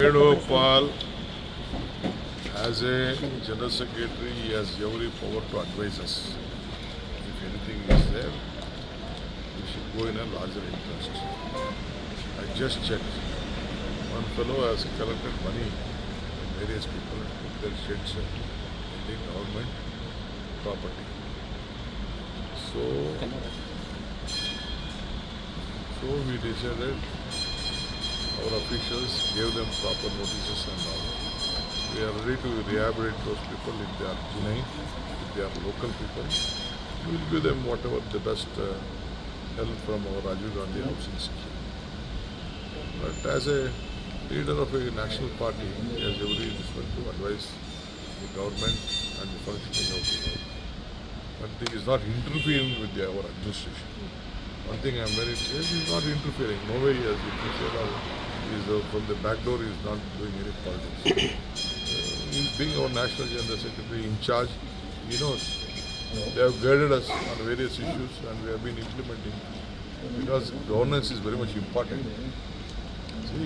Venugopal, as a General Secretary, he has every power to advise us. If anything is there, we should go in a larger interest. I just checked. One fellow has collected money from various people and put their sheds in the government property. So we decided, our officials gave them proper notices and all. We are ready to rehabilitate those people if they are genuine, if they are local people. We will give them whatever the best help from our Rajiv Gandhi housing scheme. But as a leader of a national party, he has every respect to advise the government and the functioning of the government. One thing is not interfering with our administration. One thing I am very clear, he is not interfering. No way he has interfered or from the back door he is not doing any politics. He is being our National General Secretary in charge. He knows. They have guided us on various issues and we have been implementing because governance is very much important.